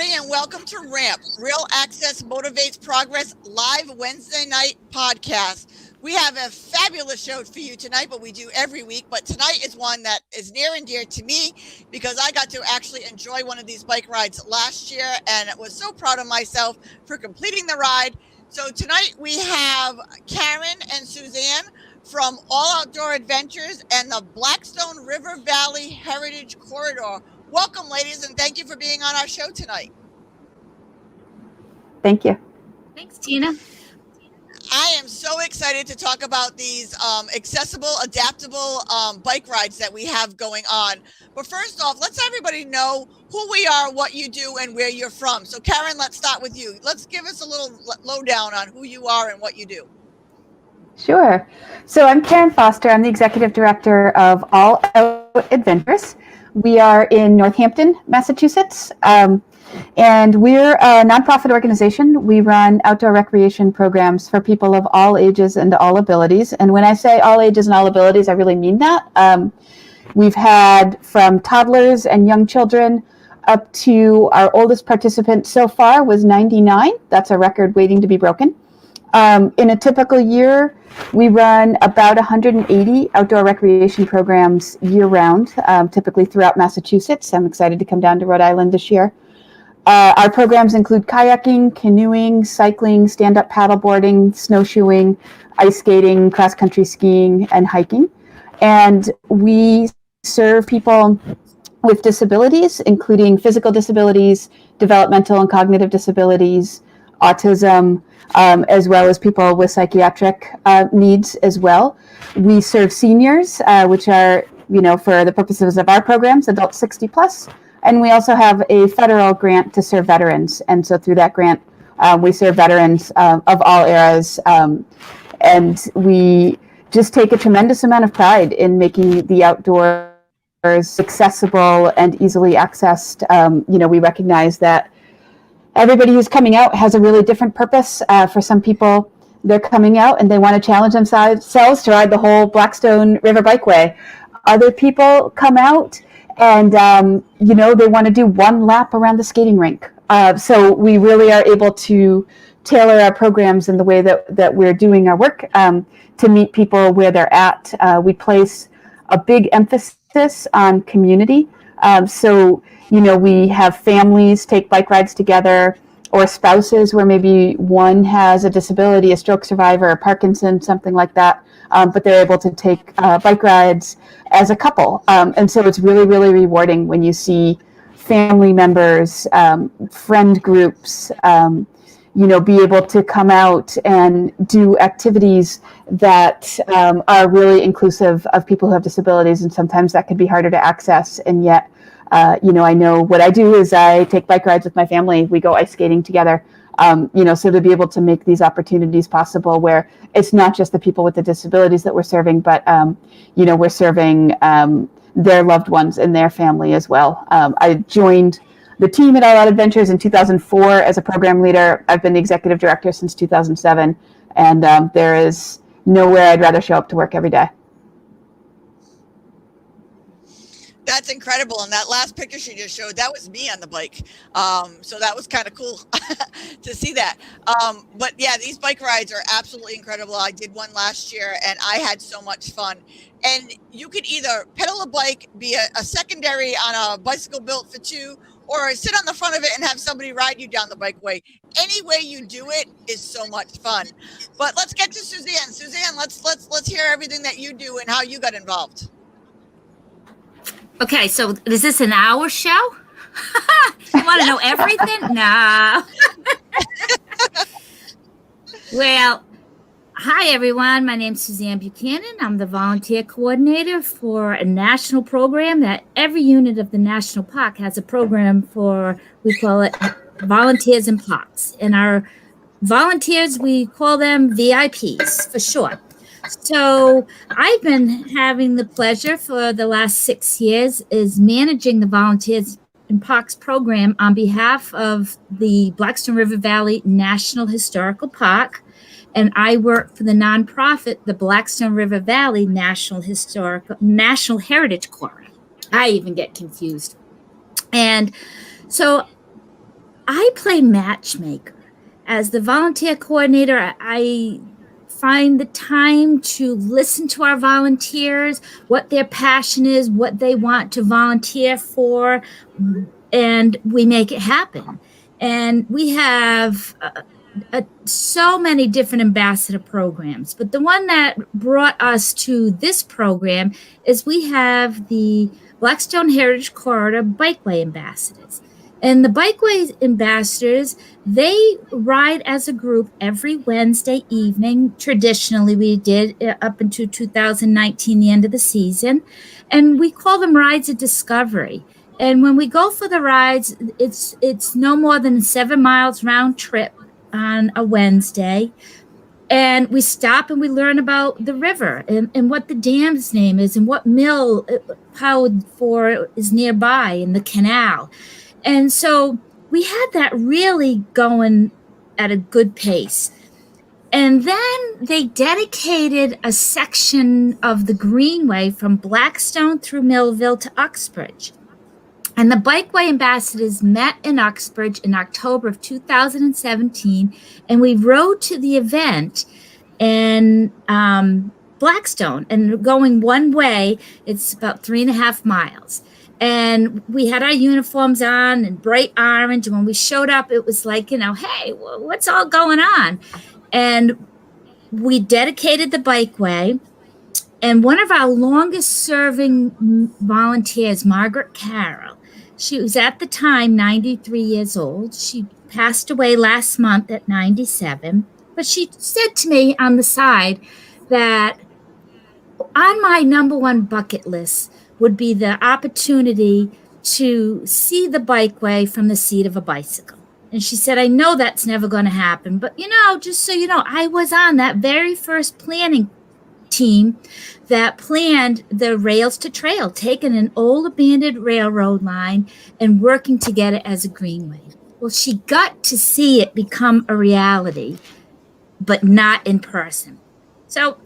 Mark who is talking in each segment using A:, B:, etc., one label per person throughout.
A: everybody, and welcome to RAMP, Real Access Motivates Progress live Wednesday night podcast. We have a fabulous show for you tonight, but we do every week. But tonight is one that is near and dear to me because I got to actually enjoy one of these bike rides last year and was so proud of myself for completing the ride. So tonight we have Karen and Suzanne from All Outdoor Adventures and the Blackstone River Valley Heritage Corridor. Welcome, ladies, and thank you for being on our show tonight.
B: Thank you.
C: Thanks, Tina.
A: I am so excited to talk about these accessible, adaptable bike rides that we have going on. But first off, let's everybody know who we are, what you do, and where you're from. So, Karen, let's start with you. Let's give us a little lowdown on who you are and what you do.
B: Sure. So I'm Karen Foster. I'm the Executive Director of All Out Adventures. We are in Northampton, Massachusetts, and we're a nonprofit organization. We run outdoor recreation programs for people of all ages and all abilities. And when I say all ages and all abilities, I really mean that. We've had from toddlers and young children up to our oldest participant so far was 99. That's a record waiting to be broken. In a typical year, we run about 180 outdoor recreation programs year-round, typically throughout Massachusetts. I'm excited to come down to Rhode Island this year. Our programs include kayaking, canoeing, cycling, stand-up paddleboarding, snowshoeing, ice skating, cross-country skiing, and hiking. And we serve people with disabilities, including physical disabilities, developmental and cognitive disabilities, autism, as well as people with psychiatric needs as well. We serve seniors, which are, for the purposes of our programs, adults 60 plus. And we also have a federal grant to serve veterans. And so through that grant, we serve veterans of all eras. And we just take a tremendous amount of pride in making the outdoors accessible and easily accessed. We recognize that everybody who's coming out has a really different purpose. For some people, they're coming out and they want to challenge themselves to ride the whole Blackstone River Bikeway. Other people come out and, they want to do one lap around the skating rink. So we really are able to tailor our programs in the way that we're doing our work to meet people where they're at. We place a big emphasis on community. We have families take bike rides together, or spouses where maybe one has a disability, a stroke survivor, or Parkinson's, something like that, but they're able to take bike rides as a couple. And so it's really, really rewarding when you see family members, friend groups, be able to come out and do activities that are really inclusive of people who have disabilities, and sometimes that can be harder to access, and yet I know what I do is I take bike rides with my family. We go ice skating together. So to be able to make these opportunities possible where it's not just the people with the disabilities that we're serving, but, we're serving their loved ones and their family as well. I joined the team at All Out Adventures in 2004 as a program leader. I've been the executive director since 2007, and there is nowhere I'd rather show up to work every day.
A: That's incredible. And that last picture she just showed, that was me on the bike. So that was kind of cool to see that. But yeah, these bike rides are absolutely incredible. I did one last year and I had so much fun. And you could either pedal a bike, be a secondary on a bicycle built for two, or sit on the front of it and have somebody ride you down the bikeway. Any way you do it is so much fun. But let's get to Suzanne. Suzanne, let's hear everything that you do and how you got involved.
C: Okay, so is this an hour show? You want to know everything? Nah. Well, hi, everyone. My name's Suzanne Buchanan. I'm the volunteer coordinator for a national program that every unit of the national park has a program for, we call it Volunteers in Parks. And our volunteers, we call them VIPs for short. So I've been having the pleasure for the last 6 years is managing the Volunteers in Parks program on behalf of the Blackstone River Valley National Historical Park. And I work for the nonprofit, the Blackstone River Valley National Heritage Corps. I even get confused. And so I play matchmaker. As the volunteer coordinator, I find the time to listen to our volunteers, what their passion is, what they want to volunteer for, and we make it happen. And we have so many different ambassador programs, but the one that brought us to this program is we have the Blackstone Heritage Corridor Bikeway Ambassadors. And the Bikeway Ambassadors, they ride as a group every Wednesday evening. Traditionally, we did up until 2019, the end of the season. And we call them Rides of Discovery. And when we go for the rides, it's no more than 7 miles round trip on a Wednesday. And we stop and we learn about the river and what the dam's name is and what mill powered for is nearby in the canal. And so we had that really going at a good pace. And then they dedicated a section of the Greenway from Blackstone through Millville to Uxbridge. And the Bikeway Ambassadors met in Uxbridge in October of 2017, and we rode to the event in Blackstone. And going one way, it's about 3.5 miles. And we had our uniforms on and bright orange. And when we showed up, it was like, hey, what's all going on? And we dedicated the Bikeway. And one of our longest serving volunteers, Margaret Carroll, she was at the time 93 years old. She passed away last month at 97. But she said to me on the side that on my number one bucket list would be the opportunity to see the Bikeway from the seat of a bicycle. And she said, I know that's never going to happen. But, just so you know, I was on that very first planning team that planned the Rails to Trail, taking an old abandoned railroad line and working to get it as a greenway. Well, she got to see it become a reality, but not in person. So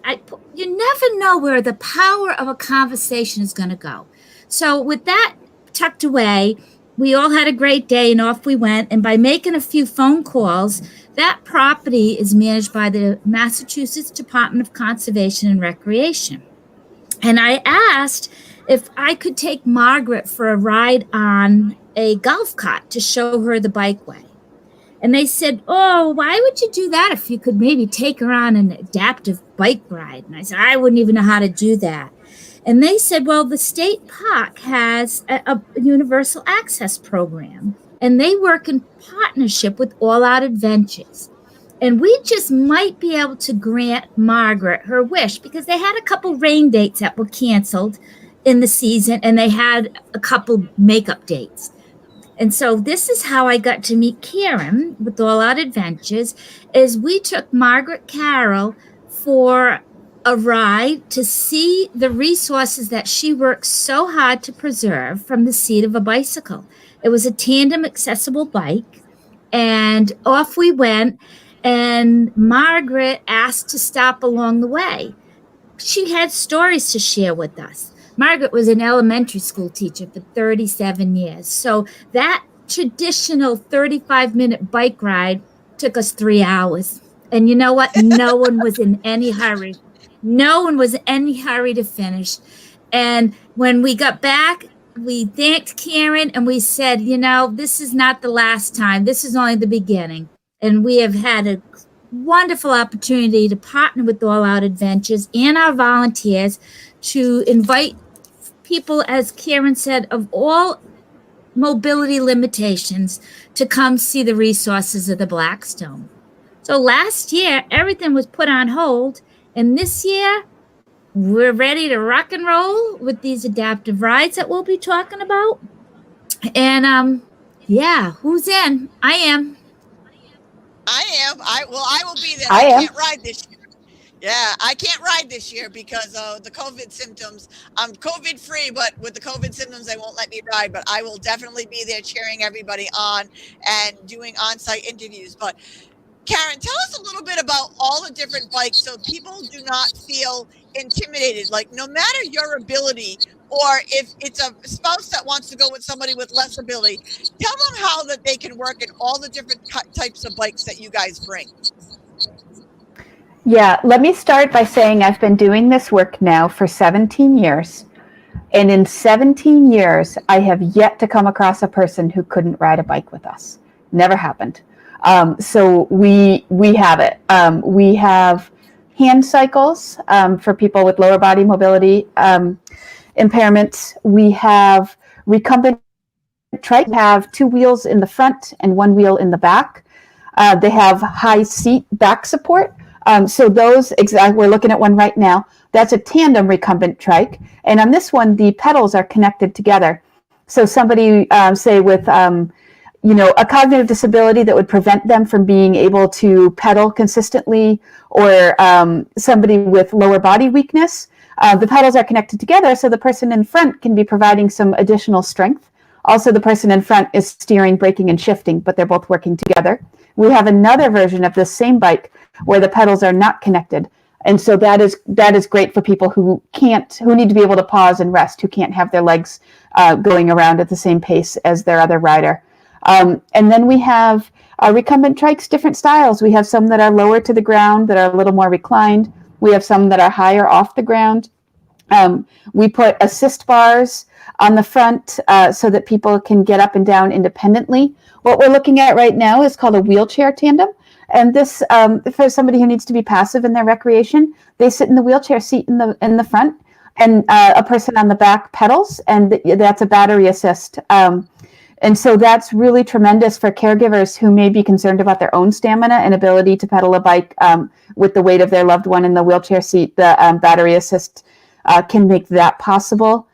C: you never know where the power of a conversation is going to go. So with that tucked away, we all had a great day and off we went. And by making a few phone calls, that property is managed by the Massachusetts Department of Conservation and Recreation. And I asked if I could take Margaret for a ride on a golf cart to show her the Bikeway. And they said, oh, why would you do that if you could maybe take her on an adaptive bike ride? And I said, I wouldn't even know how to do that. And they said, well, the state park has a universal access program, and they work in partnership with All Out Adventures. And we just might be able to grant Margaret her wish because they had a couple rain dates that were canceled in the season, and they had a couple makeup dates. And so this is how I got to meet Karen with All Out Adventures, is we took Margaret Carroll for a ride to see the resources that she works so hard to preserve from the seat of a bicycle. It was a tandem accessible bike, and off we went, and Margaret asked to stop along the way. She had stories to share with us. Margaret was an elementary school teacher for 37 years. So that traditional 35-minute bike ride took us 3 hours. And you know what? No one was in any hurry. No one was in any hurry to finish. And when we got back, we thanked Karen and we said, this is not the last time. This is only the beginning. And we have had a wonderful opportunity to partner with All Out Adventures and our volunteers to invite people, as Karen said, of all mobility limitations to come see the resources of the Blackstone. So last year, everything was put on hold. And this year, we're ready to rock and roll with these adaptive rides that we'll be talking about. And who's in? I am.
A: I will be there.
B: I
A: can't ride this year. Yeah, I can't ride this year because of the COVID symptoms. I'm COVID free, but with the COVID symptoms, they won't let me ride. But I will definitely be there cheering everybody on and doing on-site interviews. But Karen, tell us a little bit about all the different bikes so people do not feel intimidated. Like, no matter your ability, or if it's a spouse that wants to go with somebody with less ability, tell them how that they can work in all the different types of bikes that you guys bring.
B: Yeah, let me start by saying I've been doing this work now for 17 years. And in 17 years, I have yet to come across a person who couldn't ride a bike with us. Never happened. So we have it. We have hand cycles for people with lower body mobility impairments. We have recumbent trike, have 2 wheels in the front and 1 wheel in the back. They have high seat back support. So those, we're looking at one right now. That's a tandem recumbent trike. And on this one, the pedals are connected together. So somebody, say with, a cognitive disability that would prevent them from being able to pedal consistently, or somebody with lower body weakness, the pedals are connected together. So the person in front can be providing some additional strength. Also, the person in front is steering, braking, and shifting, but they're both working together. We have another version of this same bike where the pedals are not connected. And so that is great for people who need to be able to pause and rest, who can't have their legs going around at the same pace as their other rider. And then we have recumbent trikes, different styles. We have some that are lower to the ground, that are a little more reclined. We have some that are higher off the ground. We put assist bars on the front so that people can get up and down independently. What we're looking at right now is called a wheelchair tandem. And this, for somebody who needs to be passive in their recreation, they sit in the wheelchair seat in the front, and a person on the back pedals, and that's a battery assist. And so that's really tremendous for caregivers who may be concerned about their own stamina and ability to pedal a bike with the weight of their loved one in the wheelchair seat. The battery assist can make that possible.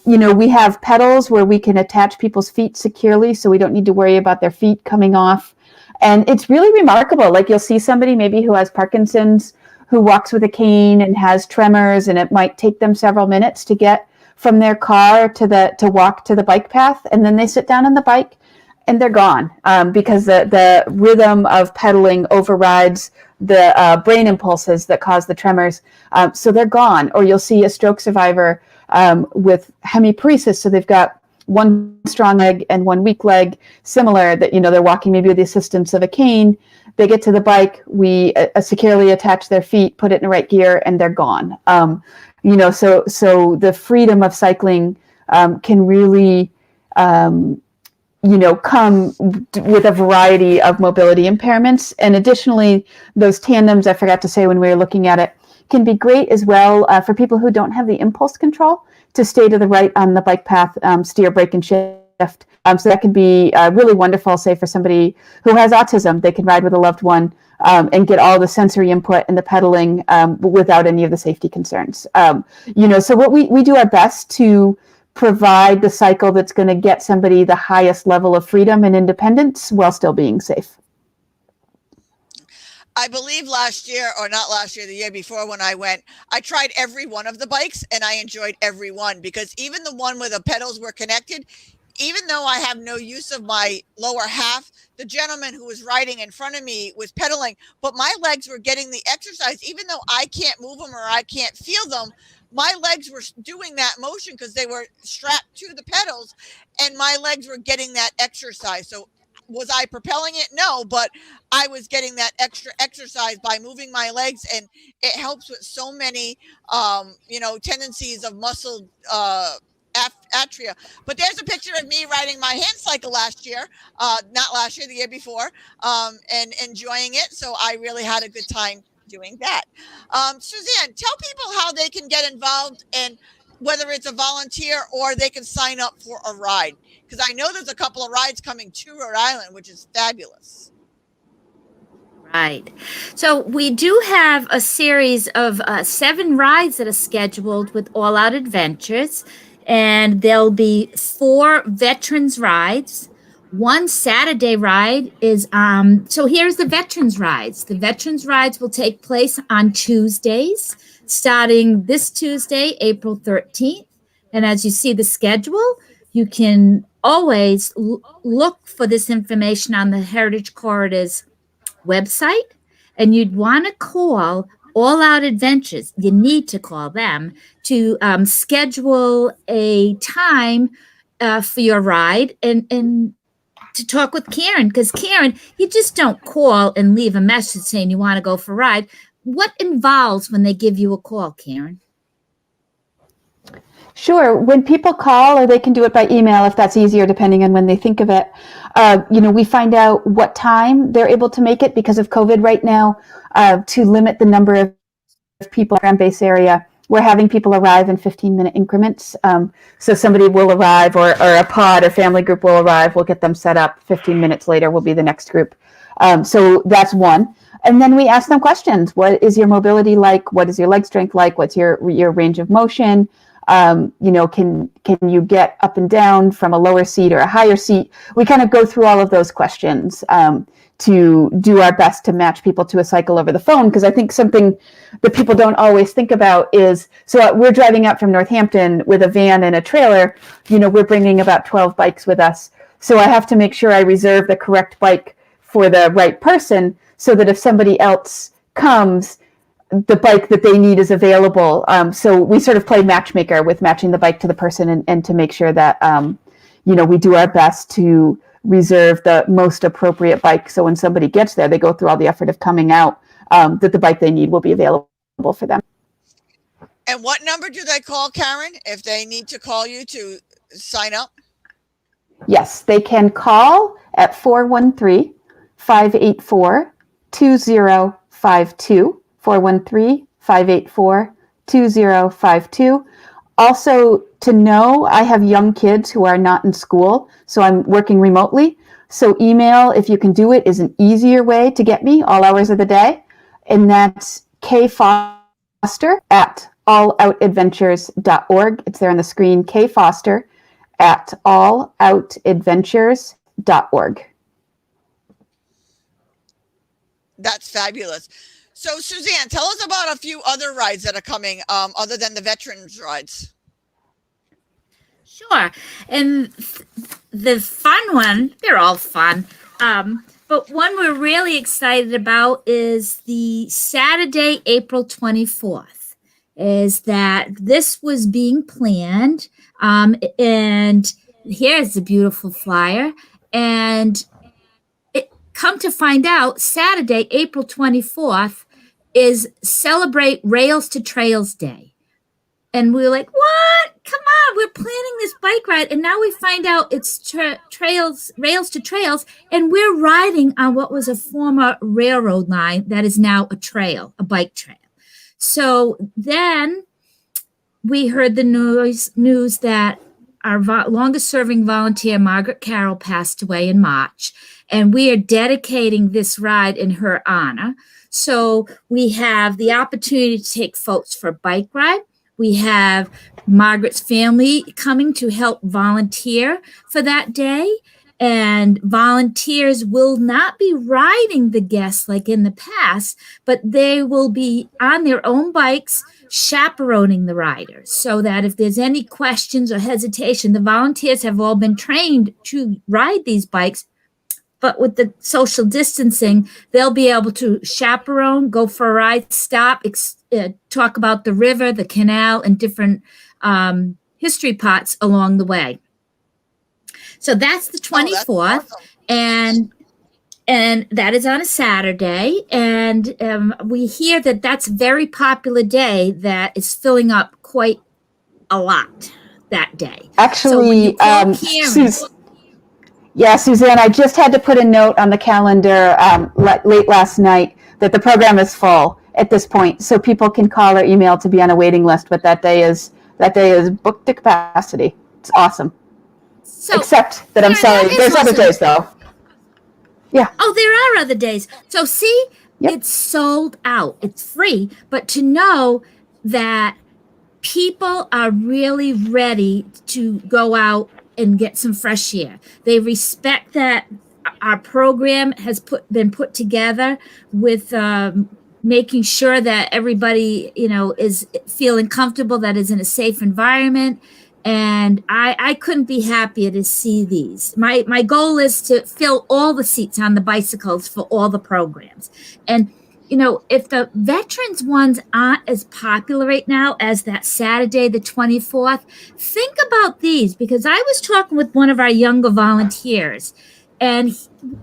B: We have pedals where we can attach people's feet securely, so we don't need to worry about their feet coming off. And it's really remarkable. Like, you'll see somebody maybe who has Parkinson's, who walks with a cane and has tremors, and it might take them several minutes to get from their car to walk to the bike path. And then they sit down on the bike and they're gone because the rhythm of pedaling overrides the brain impulses that cause the tremors. So they're gone. Or you'll see a stroke survivor with hemiparesis. So they've got one strong leg and one weak leg, similar, that, they're walking maybe with the assistance of a cane. They get to the bike, we securely attach their feet, put it in the right gear, and they're gone. So the freedom of cycling can really, come with a variety of mobility impairments. And additionally, those tandems, I forgot to say when we were looking at it, can be great as well for people who don't have the impulse control to stay to the right on the bike path, steer, brake, and shift. So that can be really wonderful, say, for somebody who has autism. They can ride with a loved one and get all the sensory input and the pedaling without any of the safety concerns. So what we do our best to provide the cycle that's going to get somebody the highest level of freedom and independence while still being safe.
A: I believe last year, or not last year, the year before when I went, I tried every one of the bikes and I enjoyed every one, because even the one where the pedals were connected, even though I have no use of my lower half, the gentleman who was riding in front of me was pedaling, but my legs were getting the exercise. Even though I can't move them or I can't feel them, my legs were doing that motion because they were strapped to the pedals, and my legs were getting that exercise. So was I propelling it? No, but I was getting that extra exercise by moving my legs, and it helps with so many, tendencies of muscle atria. But there's a picture of me riding my hand cycle last year, not last year, the year before, and enjoying it. So I really had a good time doing that. Suzanne, tell people how they can get involved, and whether it's a volunteer or they can sign up for a ride, because I know there's a couple of rides coming to Rhode Island, which is fabulous.
C: Right. So we do have a series of 7 rides that are scheduled with All Out Adventures, and there'll be 4 veterans rides. One Saturday ride is, so here's the veterans rides. The veterans rides will take place on Tuesdays, starting this Tuesday, April 13th. And as you see the schedule, you can always look for this information on the Heritage Corridors website, and you'd want to call All Out Adventures, you need to call them to schedule a time for your ride and to talk with Karen, because Karen, you just don't call and leave a message saying you want to go for a ride. What involves when they give you a call, Karen?
B: Sure. When people call, or they can do it by email if that's easier, depending on when they think of it. We find out what time they're able to make it because of COVID right now, to limit the number of people in the base area. We're having people arrive in 15-minute increments. So somebody will arrive, or a pod or family group will arrive. We'll get them set up. 15 minutes later will be the next group. So that's one. And then we ask them questions. What is your mobility like? What is your leg strength like? What's your range of motion? Can you get up and down from a lower seat or a higher seat? We kind of go through all of those questions to do our best to match people to a cycle over the phone. Because I think something that people don't always think about is, so we're driving out from Northampton with a van and a trailer. We're bringing about 12 bikes with us. So I have to make sure I reserve the correct bike for the right person, so that if somebody else comes, the bike that they need is available. So we sort of play matchmaker with matching the bike to the person, and to make sure that, we do our best to reserve the most appropriate bike. So when somebody gets there, they go through all the effort of coming out, that the bike they need will be available for them.
A: And what number do they call, Karen, if they need to call you to sign up?
B: Yes, they can call at 413-584-2052. 413-584-2052. Also, to know, I have young kids who are not in school, so I'm working remotely. So email, if you can do it, is an easier way to get me all hours of the day. And that's kfoster@alloutadventures.org. It's there on the screen, kfoster@alloutadventures.org.
A: That's fabulous. So, Suzanne, tell us about a few other rides that are coming, other than the veterans rides.
C: Sure. And the fun one, they're all fun. But one we're really excited about is the Saturday, April 24th, is that this was being planned. And here's the beautiful flyer. And come to find out, Saturday, April 24th, is Celebrate Rails to Trails Day. And we were like, what? Come on, we're planning this bike ride. And now we find out it's Rails to Trails. And we're riding on what was a former railroad line that is now a trail, a bike trail. So then we heard the news that our longest serving volunteer, Margaret Carroll, passed away in March. And we are dedicating this ride in her honor. So we have the opportunity to take folks for a bike ride. We have Margaret's family coming to help volunteer for that day. And volunteers will not be riding the guests like in the past, but they will be on their own bikes chaperoning the riders, so that if there's any questions or hesitation, the volunteers have all been trained to ride these bikes. But with the social distancing, they'll be able to chaperone, go for a ride, stop, talk about the river, the canal, and different history pots along the way. So that's the 24th,
A: that's awesome.
C: and that is on a Saturday. And we hear that that's a very popular day that is filling up quite a lot that day.
B: Actually, Suzanne, I just had to put a note on the calendar late last night that the program is full at this point, so people can call or email to be on a waiting list. But that day is booked to capacity. It's awesome. So, except that I'm sorry, there's other days though. Yeah.
C: Oh, there are other days. So see, It's sold out. It's free, but to know that people are really ready to go out and get some fresh air. They respect that our program has been put together with making sure that everybody, is feeling comfortable, that is in a safe environment. And I couldn't be happier to see these. My goal is to fill all the seats on the bicycles for all the programs. And if the veterans ones aren't as popular right now as that Saturday, the 24th, think about these, because I was talking with one of our younger volunteers, and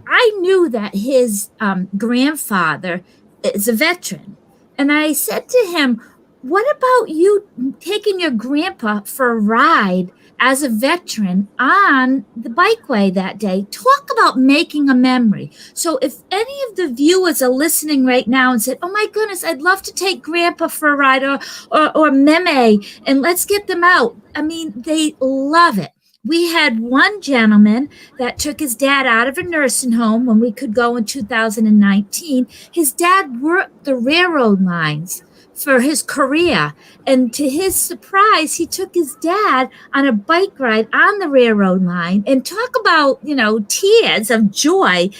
C: I knew that his grandfather is a veteran. And I said to him, what about you taking your grandpa for a ride as a veteran on the bikeway that day? Talk about making a memory. So if any of the viewers are listening right now and said, oh my goodness, I'd love to take grandpa for a ride, or Meme, and let's get them out. I mean, they love it. We had one gentleman that took his dad out of a nursing home when we could go in 2019. His dad worked the railroad lines for his career. And to his surprise, he took his dad on a bike ride on the railroad line. And talk about, tears of joy.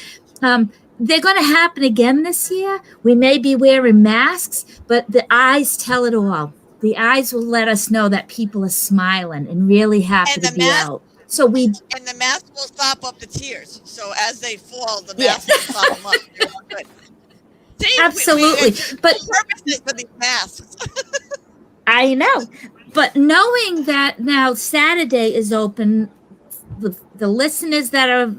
C: They're going to happen again this year. We may be wearing masks, but the eyes tell it all. The eyes will let us know that people are smiling and really happy to be out. So and
A: the mask will stop up the tears. So as they fall, the mask will stop them up. You're all good. See,
C: absolutely. But
A: purposes for these masks.
C: I know. But knowing that now Saturday is open, the listeners that are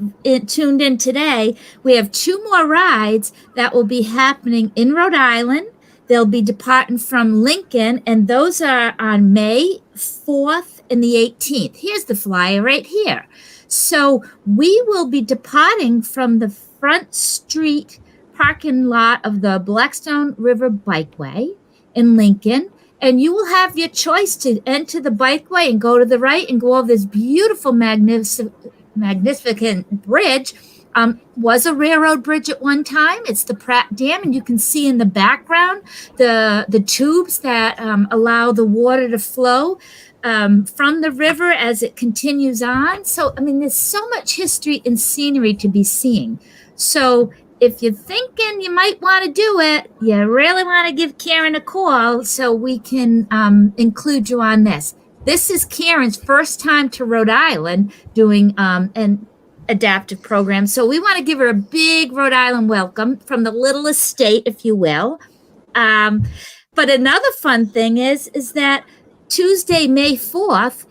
C: tuned in today, we have 2 more rides that will be happening in Rhode Island. They'll be departing from Lincoln, and those are on May 4th and the 18th. Here's the flyer right here. So we will be departing from the Front Street parking lot of the Blackstone River Bikeway in Lincoln, and you will have your choice to enter the bikeway and go to the right and go over this beautiful, magnificent bridge. Was a railroad bridge at one time. It's the Pratt Dam, and you can see in the background the tubes that allow the water to flow from the river as it continues on. So, I mean, there's so much history and scenery to be seeing. So if you're thinking you might want to do it, you really want to give Karen a call so we can include you on this. This is Karen's first time to Rhode Island doing an adaptive program. So we want to give her a big Rhode Island welcome from the littlest state, if you will. But another fun thing is that Tuesday, May 4th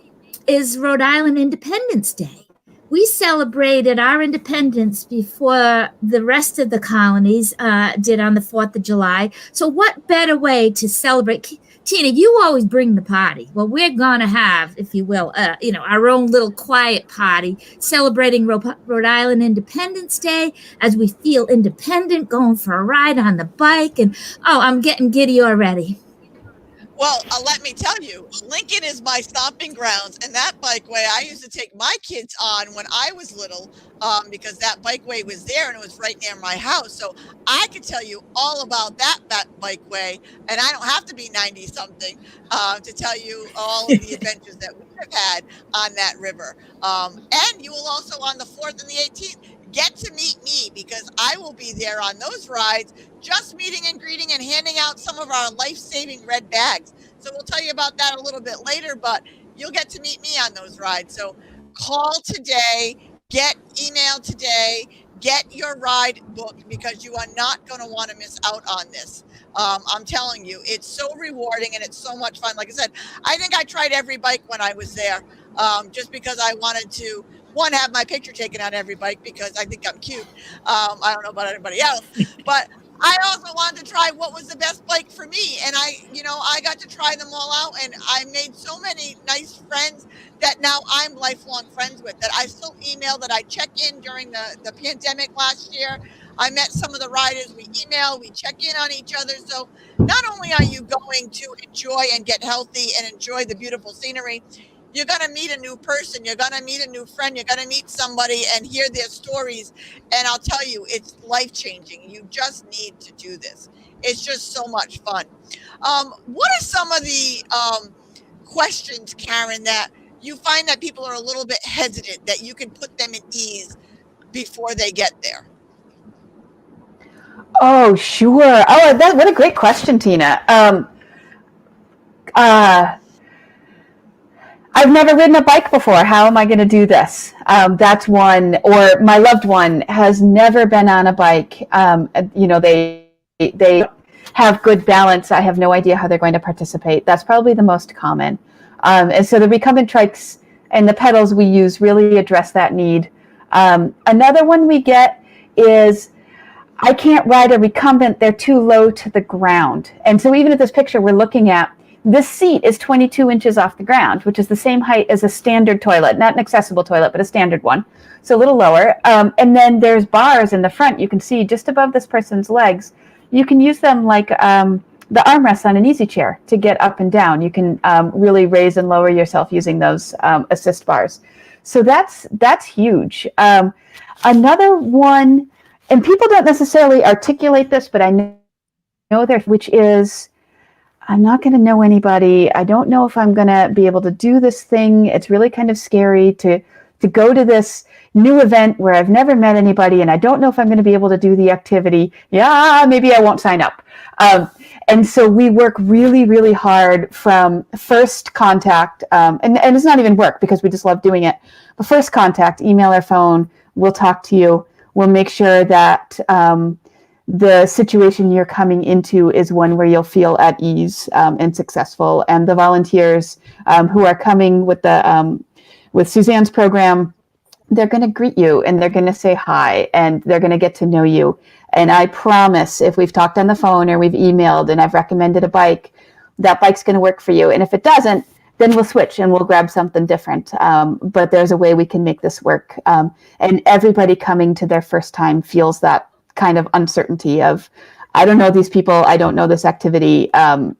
C: is Rhode Island Independence Day. We celebrated our independence before the rest of the colonies did on the 4th of July. So what better way to celebrate? Tina, you always bring the party. Well, we're going to have, if you will, our own little quiet party celebrating Rhode Island Independence Day as we feel independent, going for a ride on the bike. And, I'm getting giddy already.
A: Well, let me tell you, Lincoln is my stomping grounds, and that bikeway I used to take my kids on when I was little, because that bikeway was there and it was right near my house. So I could tell you all about that bikeway, and I don't have to be 90 something to tell you all of the adventures that we have had on that river. And you will also on the 4th and the 18th get to meet me, because I will be there on those rides, just meeting and greeting and handing out some of our life-saving red bags. So we'll tell you about that a little bit later, but you'll get to meet me on those rides. So call today, email today, get your ride booked, because you are not going to want to miss out on this. I'm telling you, it's so rewarding and it's so much fun. Like I said, I think I tried every bike when I was there, just because I wanted to, one, have my picture taken on every bike, because I think I'm cute. I don't know about anybody else, but I also wanted to try what was the best bike for me. And I got to try them all out, and I made so many nice friends that now I'm lifelong friends with, that I still email, that I check in during the pandemic last year. I met some of the riders, we email, we check in on each other. So not only are you going to enjoy and get healthy and enjoy the beautiful scenery, you're going to meet a new person. You're going to meet a new friend. You're going to meet somebody and hear their stories. And I'll tell you, it's life-changing. You just need to do this. It's just so much fun. What are some of the questions, Karen, that you find that people are a little bit hesitant, that you can put them at ease before they get there?
B: Oh, sure. Oh, what a great question, Tina. I've never ridden a bike before. How am I going to do this? That's one. Or my loved one has never been on a bike. They they have good balance. I have no idea how they're going to participate. That's probably the most common. And so the recumbent trikes and the pedals we use really address that need. Another one we get is, I can't ride a recumbent, they're too low to the ground. And so even at this picture we're looking at, this seat is 22 inches off the ground, which is the same height as a standard toilet, not an accessible toilet, but a standard one. So a little lower. And then there's bars in the front, you can see just above this person's legs. You can use them like the armrests on an easy chair to get up and down. You can really raise and lower yourself using those assist bars. So that's huge. Another one, and people don't necessarily articulate this, but I know there, which is, I'm not going to know anybody. I don't know if I'm going to be able to do this thing. It's really kind of scary to go to this new event where I've never met anybody, and I don't know if I'm going to be able to do the activity. Yeah, maybe I won't sign up. And so we work really, really hard from first contact, and it's not even work because we just love doing it. But first contact, email or phone, we'll talk to you. We'll make sure that the situation you're coming into is one where you'll feel at ease and successful. And the volunteers who are coming with with Suzanne's program, they're going to greet you and they're going to say hi and they're going to get to know you. And I promise, if we've talked on the phone or we've emailed and I've recommended a bike, that bike's going to work for you. And if it doesn't, then we'll switch and we'll grab something different. But there's a way we can make this work. And everybody coming to their first time feels that kind of uncertainty of, I don't know these people, I don't know this activity,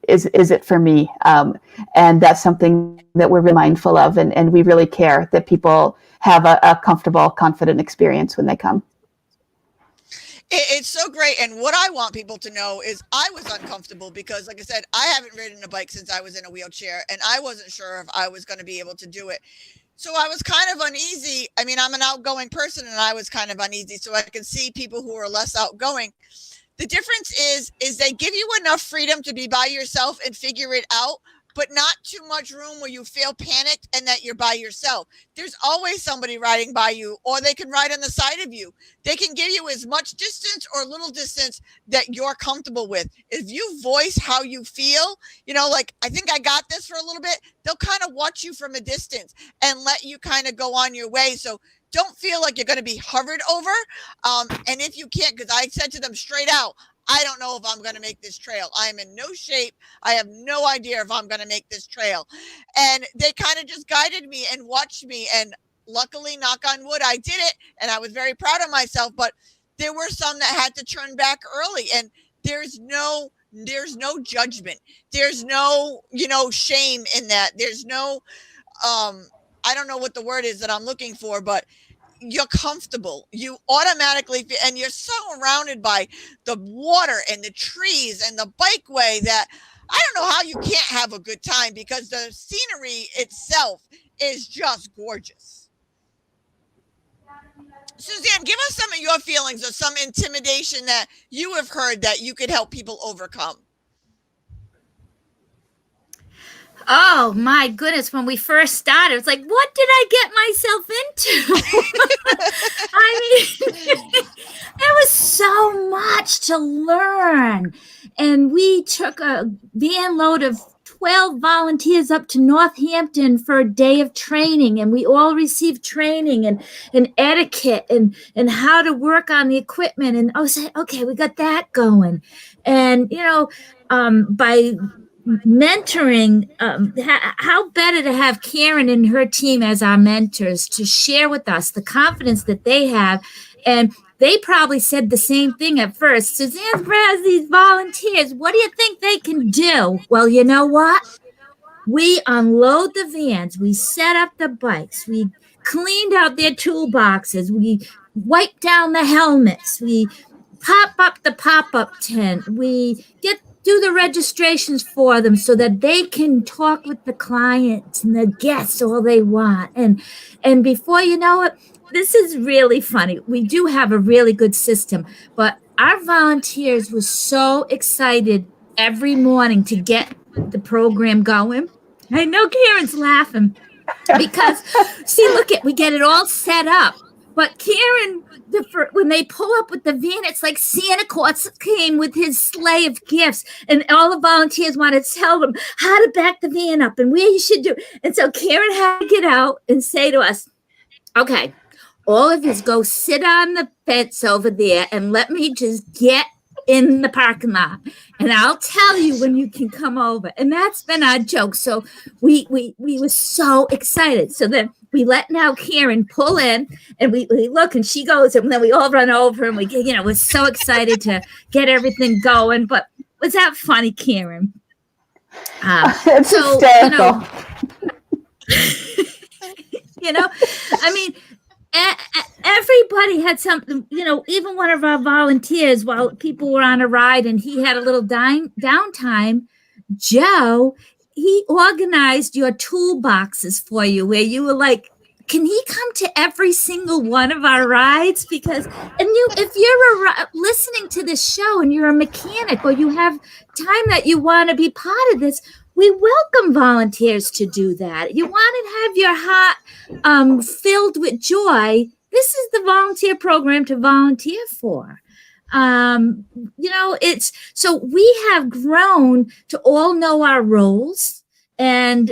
B: is it for me? And that's something that we're really mindful of, and we really care that people have a comfortable, confident experience when they come.
A: It's so great. And what I want people to know is I was uncomfortable because, like I said, I haven't ridden a bike since I was in a wheelchair, and I wasn't sure if I was going to be able to do it. So I was kind of uneasy. I mean, I'm an outgoing person, and I was kind of uneasy. So I can see people who are less outgoing. The difference is they give you enough freedom to be by yourself and figure it out, but not too much room where you feel panicked and that you're by yourself. There's always somebody riding by you, or they can ride on the side of you. They can give you as much distance or little distance that you're comfortable with. If you voice how you feel, like, I think I got this for a little bit, they'll kind of watch you from a distance and let you kind of go on your way. So don't feel like you're going to be hovered over. And if you can't, because I said to them straight out, I don't know if I'm going to make this trail. I am in no shape. I have no idea if I'm going to make this trail. And they kind of just guided me and watched me. And luckily, knock on wood, I did it. And I was very proud of myself. But there were some that had to turn back early. And there's no judgment. There's no, shame in that. There's no, I don't know what the word is that I'm looking for, but you're comfortable. You automatically, and you're so surrounded by the water and the trees and the bikeway that I don't know how you can't have a good time, because the scenery itself is just gorgeous. Suzanne, give us some of your feelings of some intimidation that you have heard that you could help people overcome.
C: Oh my goodness, when we first started, it's like, what did I get myself into? I mean, there was so much to learn. And we took a van load of 12 volunteers up to Northampton for a day of training, and we all received training and etiquette and how to work on the equipment. And I was like, okay, we got that going. And, by mentoring, how better to have Karen and her team as our mentors to share with us the confidence that they have. And they probably said the same thing at first. Suzanne has these volunteers. What do you think they can do? Well, you know what? We unload the vans. We set up the bikes. We cleaned out their toolboxes. We wiped down the helmets. We pop up the pop-up tent. We do the registrations for them so that they can talk with the clients and the guests all they want. And before you know it, this is really funny. We do have a really good system, but our volunteers were so excited every morning to get the program going. I know Karen's laughing because, see, we get it all set up. But Karen, when they pull up with the van, it's like Santa Claus came with his sleigh of gifts, and all the volunteers want to tell them how to back the van up and where you should do. And so Karen had to get out and say to us, okay, all of you go sit on the fence over there and let me just get in the parking lot, and I'll tell you when you can come over. And that's been our joke. So we were so excited. So then we let now Karen pull in, and we look, and she goes, and then we all run over, and we're so excited to get everything going. But was that funny, Karen?
B: It's hysterical.
C: I mean, everybody had something, even one of our volunteers, while people were on a ride and he had a little downtime, Joe, he organized your toolboxes for you, where you were like, can he come to every single one of our rides? Because, if you're listening to this show and you're a mechanic, or you have time that you want to be part of this, we welcome volunteers to do that. You want to have your heart filled with joy. This is the volunteer program to volunteer for. It's so we have grown to all know our roles, and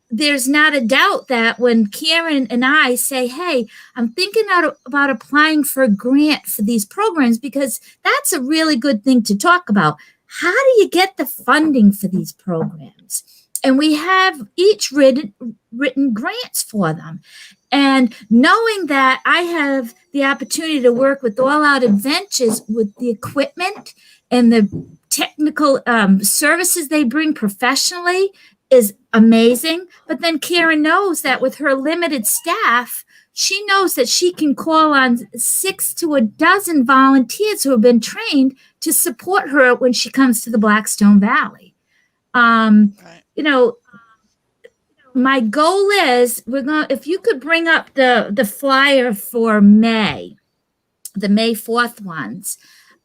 C: there's not a doubt that when Karen and I say, hey, I'm thinking about applying for a grant for these programs, because that's a really good thing to talk about. How do you get the funding for these programs? And we have each written grants for them. And knowing that I have the opportunity to work with All Out Adventures with the equipment and the technical services they bring professionally is amazing. But then Karen knows that with her limited staff, she knows that she can call on 6 to a dozen volunteers who have been trained to support her when she comes to the Blackstone Valley.
A: Right.
C: My goal is if you could bring up the flyer for May, the May 4th ones.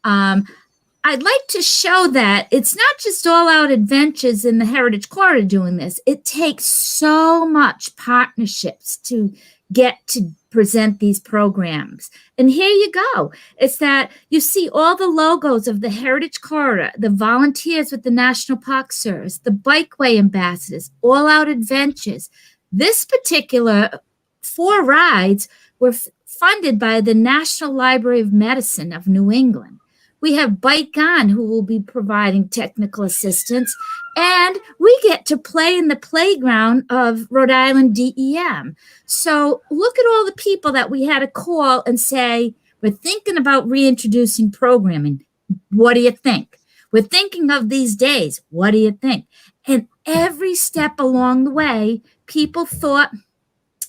C: I'd like to show that it's not just All Out Adventures in the Heritage Corridor doing this. It takes so much partnerships to get to present these programs. And here you go. It's that you see all the logos of the Heritage Corridor, the volunteers with the National Park Service, the Bikeway Ambassadors, All Out Adventures. This particular 4 rides were funded by the National Library of Medicine of New England. We have Bike On, who will be providing technical assistance, and we get to play in the playground of Rhode Island DEM. So look at all the people that we had to call and say, we're thinking about reintroducing programming. What do you think? We're thinking of these days. What do you think? And every step along the way, people thought,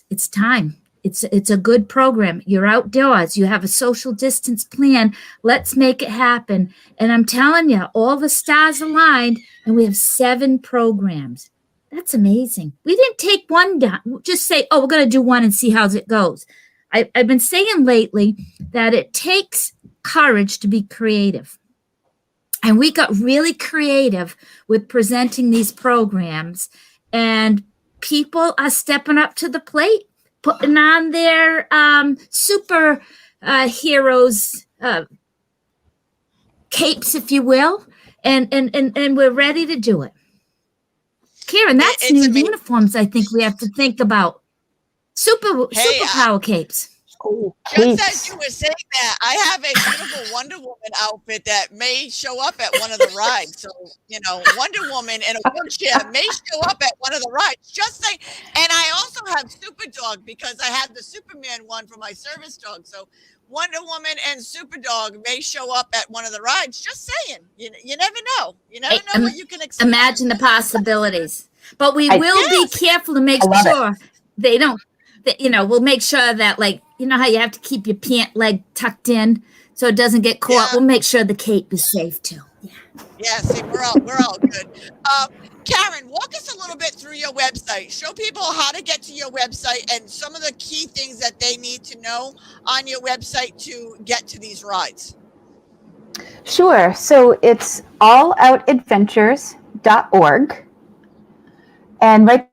C: it's time. It's a good program. You're outdoors. You have a social distance plan. Let's make it happen. And I'm telling you, all the stars aligned, and we have 7 programs. That's amazing. We didn't take one down. Just say, we're going to do one and see how it goes. I've been saying lately that it takes courage to be creative. And we got really creative with presenting these programs. And people are stepping up to the plate, putting on their super heroes capes, if you will, and we're ready to do it. Karen, that's
A: It's
C: new
A: amazing.
C: Uniforms. I think we have to think about superpower capes.
B: Oh,
A: Just as
B: capes.
A: you were saying that, I have a beautiful Wonder Woman outfit that may show up at one of the rides. So, Wonder Woman in a wheelchair may show up at one of the rides. Just saying. And I also have Super Dog, because I have the Superman one for my service dog. So Wonder Woman and Super Dog may show up at one of the rides. Just saying. You never know. You never know what you can expect.
C: Imagine the possibilities. But we will
A: Yes.
C: be careful to make
B: I love
C: sure they don't, we'll make sure that, like, how you have to keep your pant leg tucked in so it doesn't get caught.
A: Yeah.
C: We'll make sure the cape is safe too.
A: Yeah, see, we're all good. Karen, walk us a little bit through your website. Show people how to get to your website and some of the key things that they need to know on your website to get to these rides.
B: Sure. So it's alloutadventures.org. And right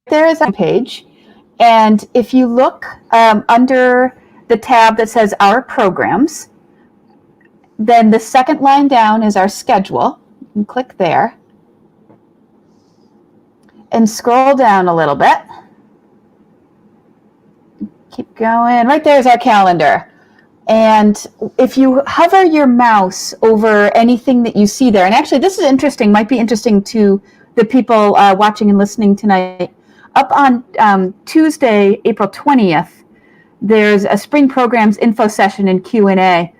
B: there is a page. And if you look under the tab that says Our Programs. Then the second line down is our schedule. You can click there. And scroll down a little bit. Keep going. Right there is our calendar. And if you hover your mouse over anything that you see there, and actually this is interesting, might be interesting to the people watching and listening tonight. Up on Tuesday, April 20th, there's a spring programs info session and Q&A.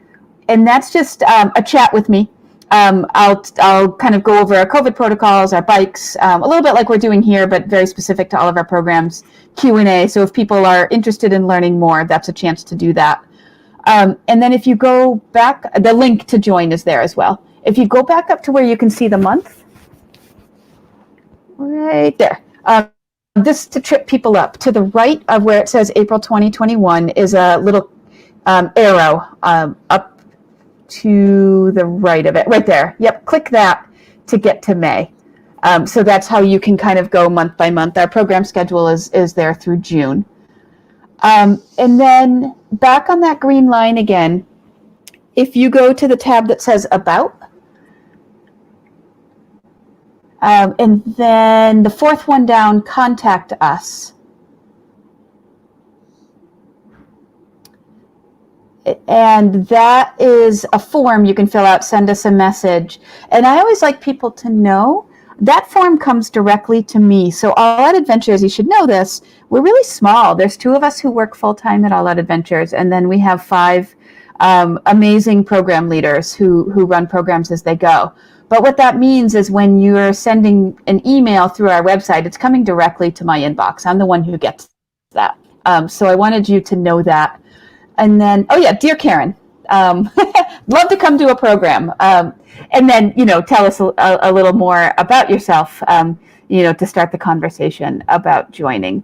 B: And that's just a chat with me. I'll kind of go over our COVID protocols, our bikes, a little bit like we're doing here, but very specific to all of our programs, Q&A. So if people are interested in learning more, that's a chance to do that. And then if you go back, the link to join is there as well. If you go back up to where you can see the month, right there. This to trip people up. To the right of where it says April 2021 is a little arrow up to the right of it, right there. Yep, click that to get to May. So that's how you can kind of go month by month. Our program schedule is there through June. And then back on that green line again, if you go to the tab that says About, and then the fourth one down, Contact Us. And that is a form you can fill out, send us a message. And I always like people to know that form comes directly to me. So All Out Adventures, you should know this, we're really small. There's 2 of us who work full-time at All Out Adventures, and then we have 5 amazing program leaders who run programs as they go. But what that means is when you're sending an email through our website, it's coming directly to my inbox. I'm the one who gets that. So I wanted you to know that. And then, oh yeah, dear Karen, love to come to a program. And then, tell us a little more about yourself, to start the conversation about joining.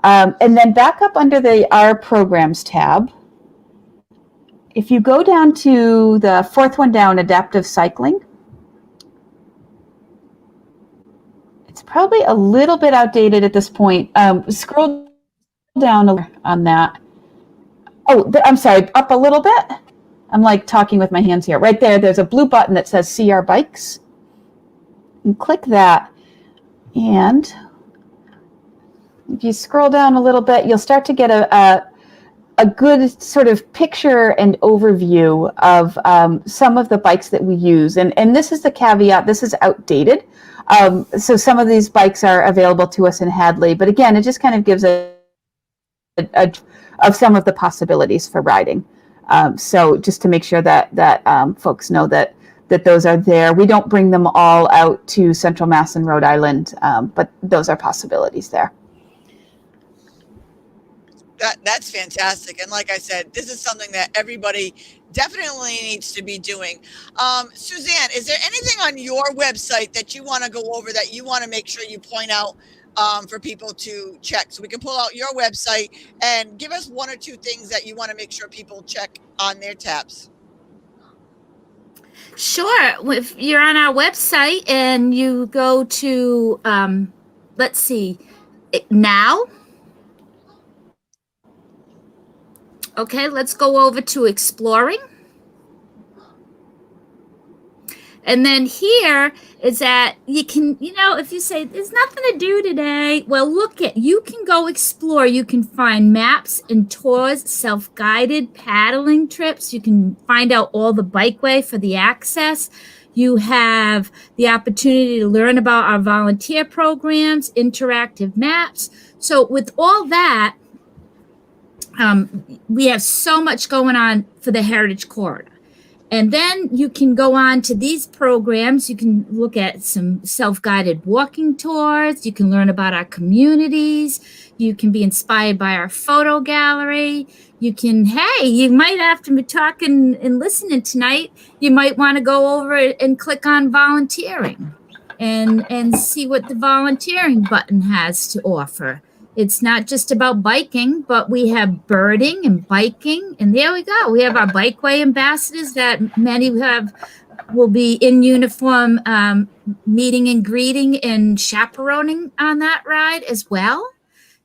B: And then back up under the Our Programs tab, if you go down to the fourth one down, Adaptive Cycling, it's probably a little bit outdated at this point. Scroll down on that. Oh, I'm sorry, up a little bit. I'm like talking with my hands here. Right there, there's a blue button that says See Our Bikes. And click that. And if you scroll down a little bit, you'll start to get a good sort of picture and overview of some of the bikes that we use. And this is the caveat, this is outdated. So some of these bikes are available to us in Hadley. But again, it just kind of gives of some of the possibilities for riding. So just to make sure that folks know that those are there. We don't bring them all out to Central Mass and Rhode Island, but those are possibilities there.
A: That's fantastic. And like I said, this is something that everybody definitely needs to be doing. Suzanne, is there anything on your website that you want to go over that you want to make sure you point out for people to check? So we can pull out your website and give us 1 or 2 things that you want to make sure people check on their tabs.
C: Sure. If you're on our website and you go to, let's see, now. Okay, let's go over to exploring. And then here is that you can, if you say there's nothing to do today, well, you can go explore. You can find maps and tours, self-guided paddling trips. You can find out all the bikeway for the access. You have the opportunity to learn about our volunteer programs, interactive maps. So with all that, we have so much going on for the Heritage Corridor. And then you can go on to these programs. You can look at some self-guided walking tours. You can learn about our communities. You can be inspired by our photo gallery. You might after me talking and listening tonight, you might want to go over and click on volunteering and see what the volunteering button has to offer. It's not just about biking, but we have birding and biking. And there we go. We have our Bikeway ambassadors that many will be in uniform, meeting and greeting and chaperoning on that ride as well.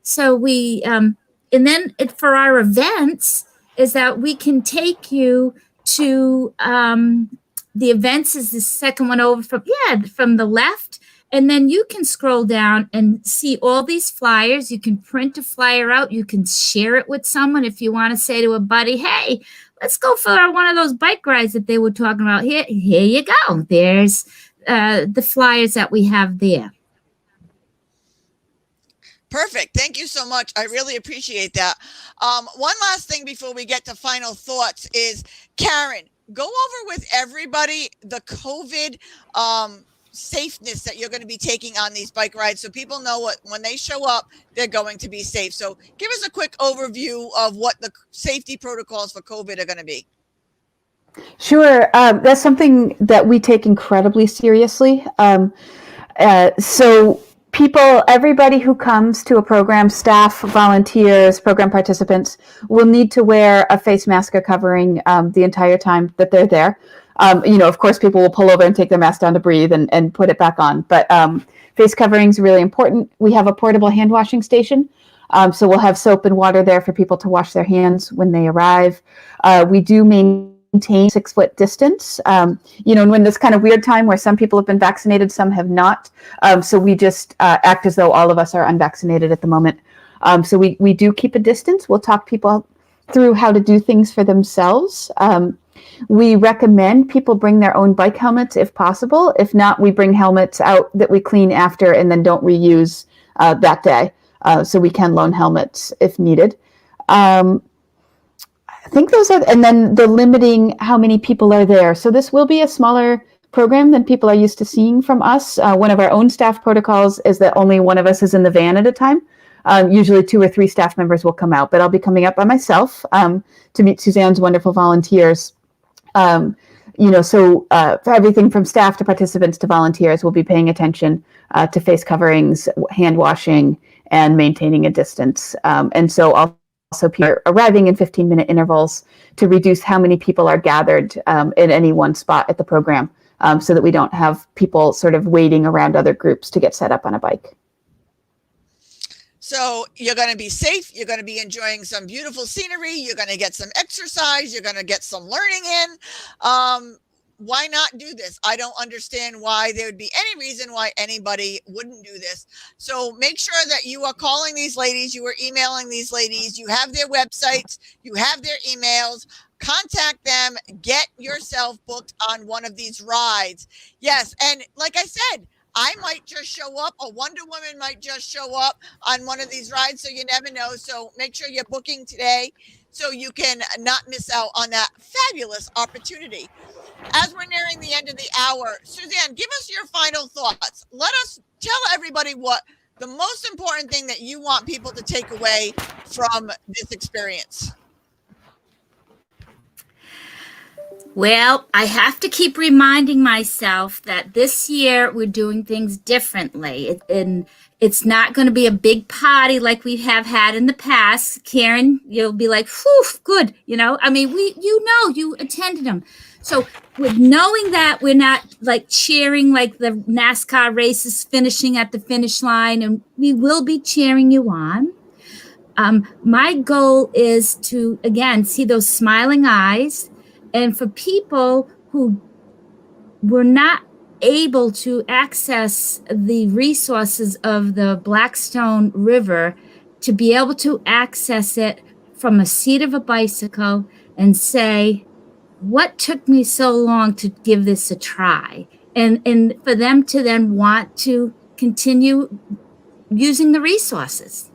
C: So and then for our events, is that we can take you to the events is the second one over from the left. And then you can scroll down and see all these flyers. You can print a flyer out. You can share it with someone if you want to say to a buddy, hey, let's go for one of those bike rides that they were talking about. Here you go. There's the flyers that we have there.
A: Perfect. Thank you so much. I really appreciate that. One last thing before we get to final thoughts is, Karen, go over with everybody the COVID safeness that you're going to be taking on these bike rides, so people know what when they show up, they're going to be safe. So give us a quick overview of what the safety protocols for COVID are going to be.
B: Sure. That's something that we take incredibly seriously. So everybody who comes to a program, staff, volunteers, program participants, will need to wear a face mask or covering the entire time that they're there. Of course, people will pull over and take their mask down to breathe and put it back on. But face covering is really important. We have a portable hand washing station. So we'll have soap and water there for people to wash their hands when they arrive. We do maintain 6-foot distance. And when this kind of weird time where some people have been vaccinated, some have not. So we just act as though all of us are unvaccinated at the moment. So we do keep a distance. We'll talk people through how to do things for themselves. We recommend people bring their own bike helmets if possible. If not, we bring helmets out that we clean after and then don't reuse that day. So we can loan helmets if needed. I think those are, and then the limiting how many people are there. So this will be a smaller program than people are used to seeing from us. One of our own staff protocols is that only one of us is in the van at a time. Usually 2 or 3 staff members will come out, but I'll be coming up by myself to meet Suzanne's wonderful volunteers. So for everything from staff to participants to volunteers, we'll be paying attention to face coverings, hand washing, and maintaining a distance. And so also people arriving in 15-minute intervals to reduce how many people are gathered in any one spot at the program, so that we don't have people sort of waiting around other groups to get set up on a bike.
A: So you're going to be safe. You're going to be enjoying some beautiful scenery. You're going to get some exercise. You're going to get some learning in. Why not do this? I don't understand why there would be any reason why anybody wouldn't do this. So make sure that you are calling these ladies. You are emailing these ladies. You have their websites. You have their emails. Contact them. Get yourself booked on one of these rides. Yes. And like I said, I might just show up. A Wonder Woman might just show up on one of these rides. So you never know. So make sure you're booking today so you can not miss out on that fabulous opportunity. As we're nearing the end of the hour, Suzanne, give us your final thoughts. Let us tell everybody what the most important thing that you want people to take away from this experience.
C: Well, I have to keep reminding myself that this year we're doing things differently. And it's not going to be a big party like we have had in the past. Karen, you'll be like, whew, good. You attended them. So with knowing that we're not like cheering like the NASCAR races finishing at the finish line, and we will be cheering you on. My goal is to, again, see those smiling eyes. And for people who were not able to access the resources of the Blackstone River, to be able to access it from a seat of a bicycle and say, what took me so long to give this a try? And for them to then want to continue using the resources.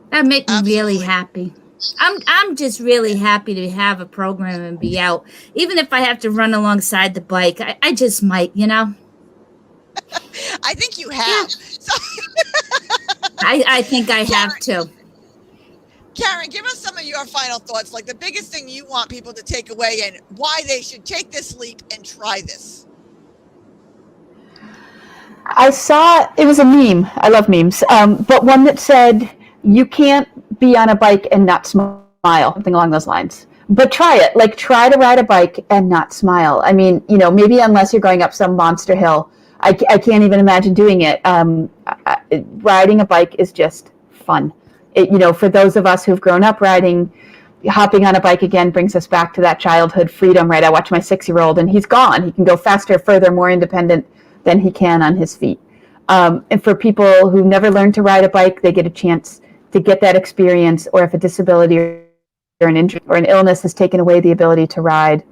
C: That makes me really happy. I'm just really happy to have a program and be out. Even if I have to run alongside the bike, I just might, I
A: think you have.
C: Yeah.
A: So
C: I think I have to.
A: Karen, give us some of your final thoughts, like the biggest thing you want people to take away and why they should take this leap and try this.
B: I saw, it was a meme. I love memes. But one that said, you can't be on a bike and not smile, something along those lines. But try it. Like, try to ride a bike and not smile. I mean, maybe unless you're going up some monster hill, I can't even imagine doing it. Riding a bike is just fun. For those of us who've grown up riding, hopping on a bike again brings us back to that childhood freedom, right? I watch my 6-year-old and he's gone. He can go faster, further, more independent than he can on his feet. And for people who never learned to ride a bike, they get a chance to get that experience, or if a disability or an injury or an illness has taken away the ability to ride,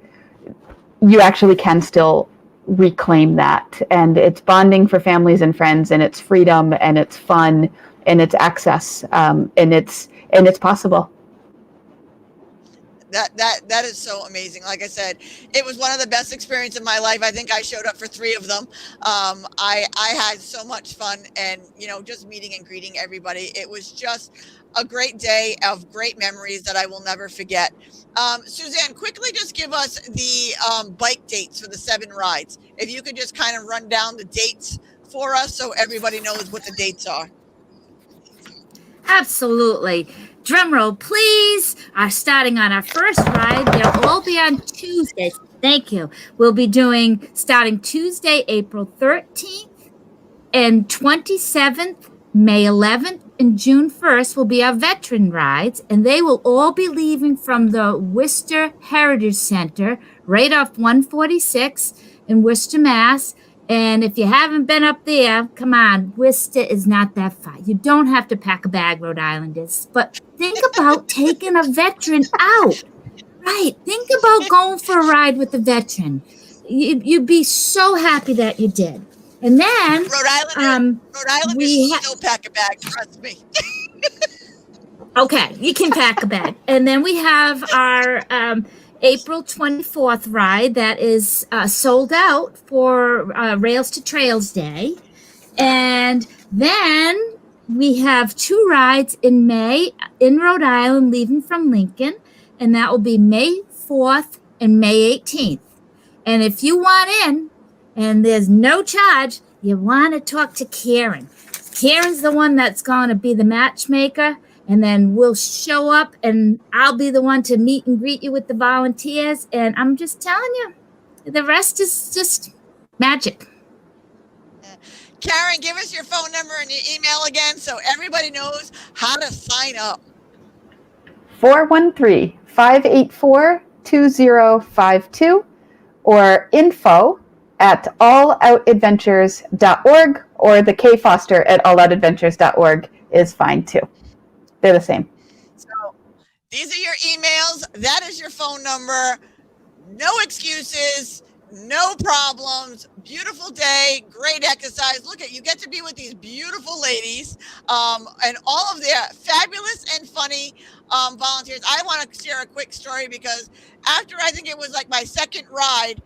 B: you actually can still reclaim that. And it's bonding for families and friends, and it's freedom, and it's fun, and it's access, and it's possible.
A: That is so amazing. Like I said, it was one of the best experiences of my life. I think I showed up for 3 of them. I had so much fun, and just meeting and greeting everybody. It was just a great day of great memories that I will never forget. Suzanne, quickly just give us the bike dates for the 7 rides. If you could just kind of run down the dates for us so everybody knows what the dates are.
C: Absolutely. Drum roll, please. Starting on our first ride. They'll all be on Tuesdays. Thank you. We'll be starting Tuesday, April 13th and 27th, May 11th, and June 1st will be our veteran rides, and they will all be leaving from the Worcester Heritage Center right off 146 in Worcester, Mass. And if you haven't been up there, come on, Worcester is not that far. You don't have to pack a bag, Rhode Islanders. But think about taking a veteran out. Right. Think about going for a ride with a veteran. You'd be so happy that you did. And then
A: Rhode Islanders still pack a bag, trust me.
C: Okay, you can pack a bag. And then we have our April 24th ride that is sold out for Rails to Trails Day. And then we have 2 rides in May in Rhode Island leaving from Lincoln, and that will be May 4th and May 18th. And if you want in, and there's no charge, you want to talk to Karen. Karen's the one that's going to be the matchmaker. And then we'll show up, and I'll be the one to meet and greet you with the volunteers. And I'm just telling you, the rest is just magic.
A: Karen, give us your phone number and your email again so everybody knows how to sign up.
B: 413-584-2052 or info@alloutadventures.org, or the K Foster at alloutadventures.org is fine too. They're the same.
A: So these are your emails. That is your phone number. No excuses, no problems. Beautiful day, great exercise. Look at you get to be with these beautiful ladies and all of their fabulous and funny volunteers. I want to share a quick story because after I think it was like my 2nd ride,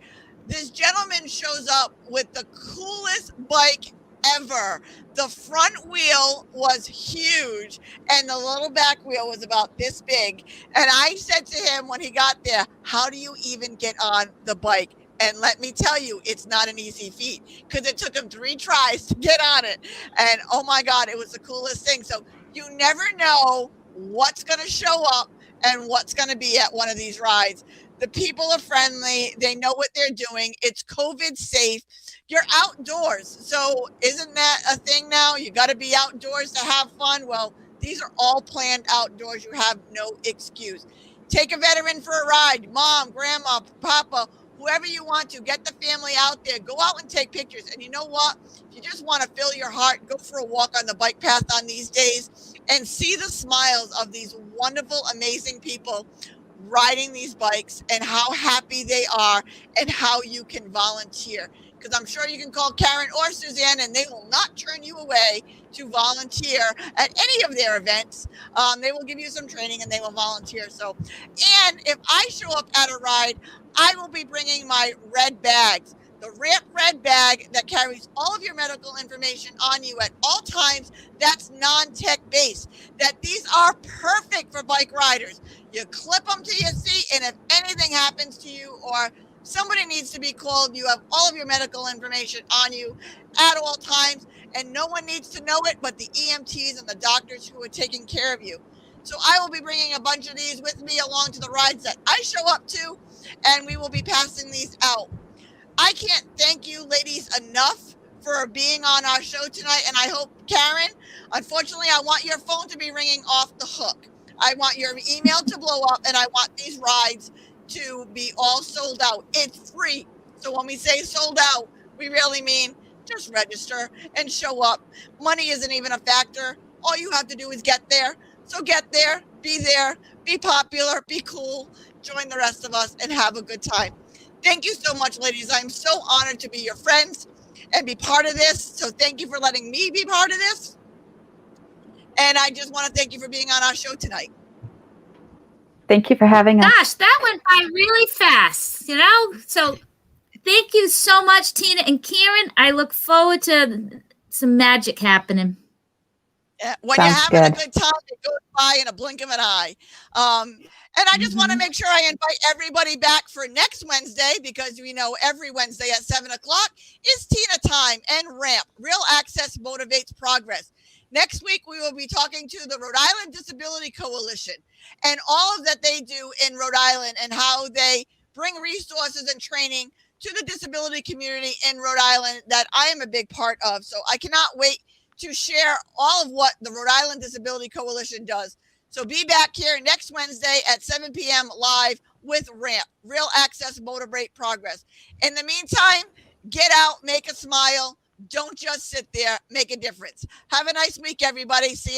A: this gentleman shows up with the coolest bike ever. The front wheel was huge and the little back wheel was about this big. And I said to him when he got there, how do you even get on the bike? And let me tell you, it's not an easy feat because it took him 3 tries to get on it. And oh my God, it was the coolest thing. So you never know what's going to show up and what's going to be at one of these rides. The people are friendly. They know what they're doing. It's COVID safe. You're outdoors. So isn't that a thing now? You got to be outdoors to have fun. Well, these are all planned outdoors. You have no excuse. Take a veteran for a ride. Mom, grandma, papa, whoever you want to. Get the family out there. Go out and take pictures. And you know what? If you just want to fill your heart, go for a walk on the bike path on these days and see the smiles of these wonderful, amazing people riding these bikes and how happy they are and how you can volunteer. Because I'm sure you can call Karen or Suzanne and they will not turn you away to volunteer at any of their events. They will give you some training and they will volunteer. So, and if I show up at a ride, I will be bringing my red bags, the RAMP red bag that carries all of your medical information on you at all times. That's non-tech based. That these are perfect for bike riders. You clip them to your seat, and if anything happens to you or somebody needs to be called, you have all of your medical information on you at all times, and no one needs to know it but the EMTs and the doctors who are taking care of you. So I will be bringing a bunch of these with me along to the rides that I show up to, and we will be passing these out. I can't thank you ladies enough for being on our show tonight, and I hope, Karen, unfortunately, I want your phone to be ringing off the hook. I want your email to blow up, and I want these rides to be all sold out. It's free. So when we say sold out, we really mean just register and show up. Money isn't even a factor. All you have to do is get there. So get there, be popular, be cool, join the rest of us, and have a good time. Thank you so much, ladies. I'm so honored to be your friends and be part of this. So thank you for letting me be part of this. And I just want to thank you for being on our show tonight.
B: Thank you for having us.
C: Gosh, that went by really fast, So thank you so much, Tina and Karen. I look forward to some magic happening.
A: When
B: Sounds
A: you're having
B: good.
A: a good time, it goes by in a blink of an eye. And I just want to make sure I invite everybody back for next Wednesday, because we know every Wednesday at 7 o'clock is Tina Time and RAMP. Real Access Motivates Progress. Next week, we will be talking to the Rhode Island Disability Coalition and all of that they do in Rhode Island and how they bring resources and training to the disability community in Rhode Island that I am a big part of. So I cannot wait to share all of what the Rhode Island Disability Coalition does. So be back here next Wednesday at 7 p.m. live with RAMP, Real Access Motivate Progress. In the meantime, get out, make a smile. Don't just sit there, make a difference. Have a nice week, everybody. See you.